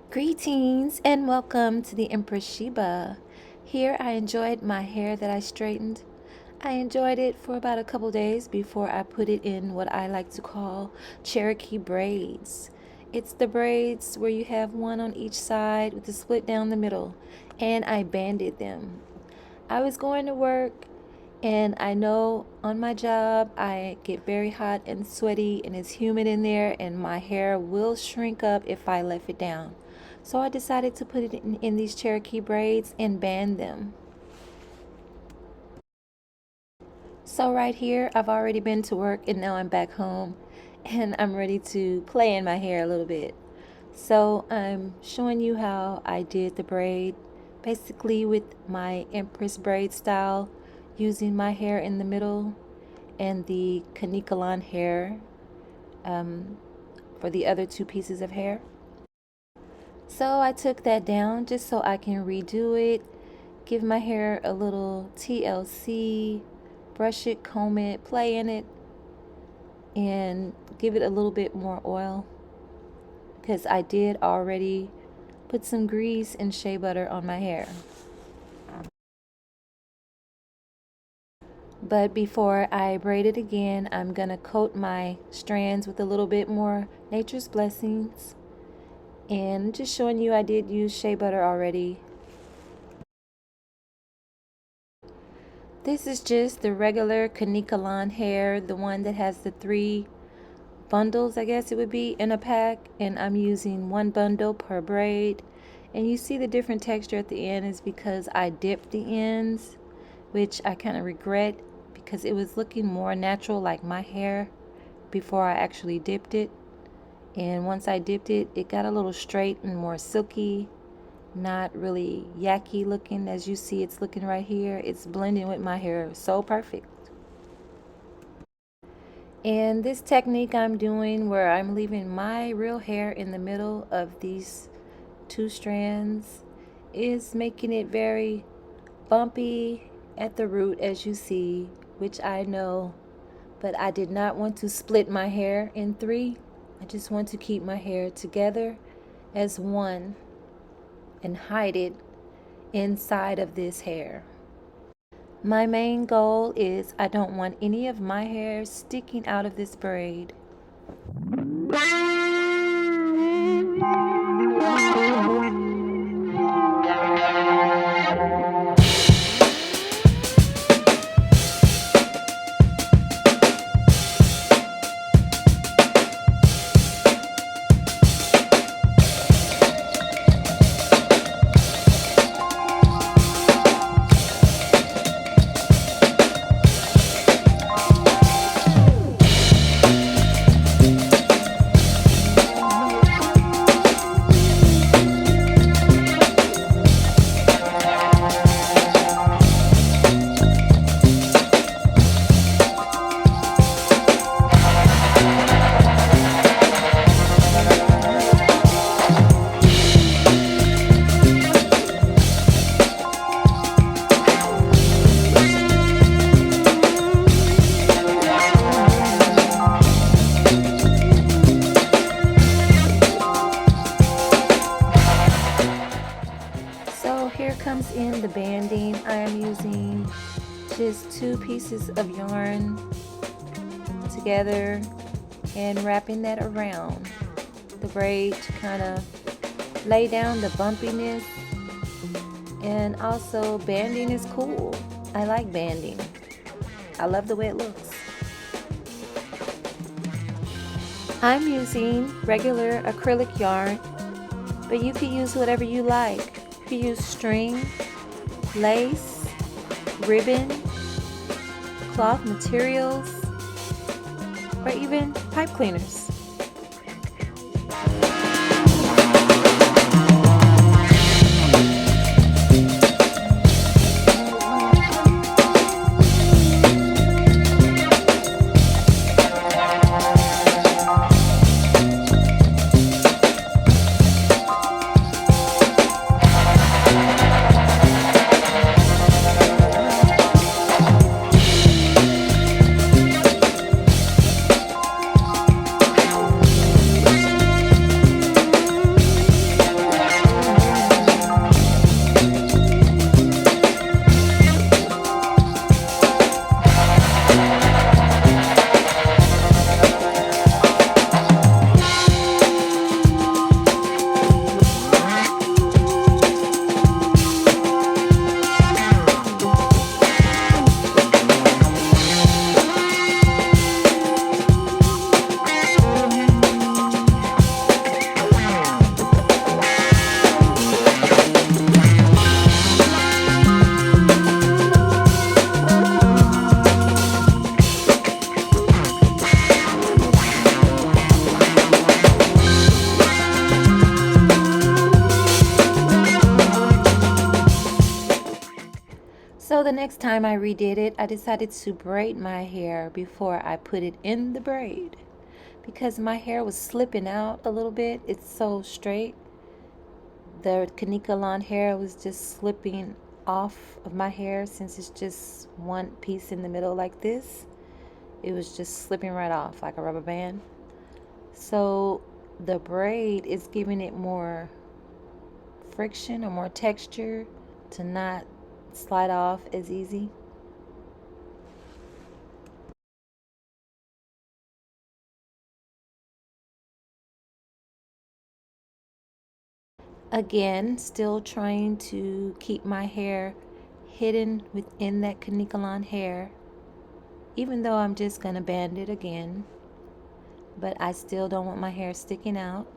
Greetings and welcome to the Empress Sheba. Here I enjoyed my hair that I straightened. I enjoyed it for about a couple days before I put it in what I like to call Cherokee braids. It's the braids where you have one on each side with the split down the middle, and I banded them. I was going to work, and I know on my job I get very hot and sweaty and it's humid in there, and my hair will shrink up if I left it down. So I decided to put it in these Cherokee braids and band them. So right here, I've already been to work and now I'm back home and I'm ready to play in my hair a little bit. So I'm showing you how I did the braid, basically with my Empress braid style, using my hair in the middle and the Kanikalan hair for the other two pieces of hair. So I took that down just so I can redo it, give my hair a little TLC, brush it, comb it, play in it, and give it a little bit more oil because I did already put some grease and shea butter on my hair. But before I braid it again, I'm going to coat my strands with a little bit more Nature's Blessings. And just showing you I did use shea butter already. This is just the regular Kanikalan hair, the one that has the 3 bundles, I guess it would be, in a pack. And I'm using 1 bundle per braid. And you see the different texture at the end is because I dipped the ends, which I kind of regret because it was looking more natural like my hair before I actually dipped it. And once I dipped it, it got a little straight and more silky, not really yucky looking. As you see, it's looking right here. It's blending with my hair so perfect. And this technique I'm doing where I'm leaving my real hair in the middle of these 2 strands is making it very bumpy at the root, as you see, which I know, but I did not want to split my hair in 3. I just want to keep my hair together as one and hide it inside of this hair. My main goal is I don't want any of my hair sticking out of this braid. Here comes in the banding. I am using just 2 pieces of yarn together and wrapping that around the braid to kind of lay down the bumpiness. And also banding is cool. I like banding. I love the way it looks. I'm using regular acrylic yarn, but you could use whatever you like. You can use string, lace, ribbon, cloth materials, or even pipe cleaners. the next time I redid it, I decided to braid my hair before I put it in the braid because my hair was slipping out a little bit. It's so straight. The Kanika hair was just slipping off of my hair since it's just one piece in the middle like this. It was just slipping right off like a rubber band. So the braid is giving it more friction or more texture to not slide off as easy. Again, still trying to keep my hair hidden within that Kanika hair, even though I'm just gonna band it again, but I still don't want my hair sticking out.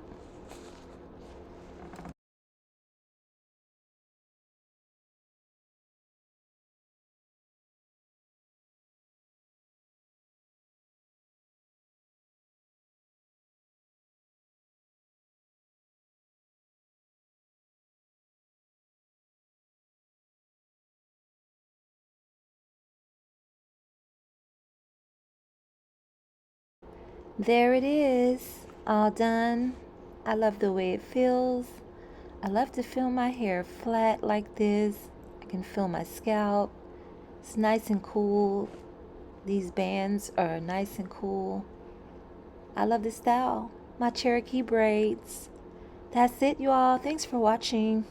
There it is, all done. I love the way it feels. I love to feel my hair flat like this. I can feel my scalp. It's nice and cool. These bands are nice and cool. I love the style. My Cherokee braids. That's it, you all. Thanks for watching.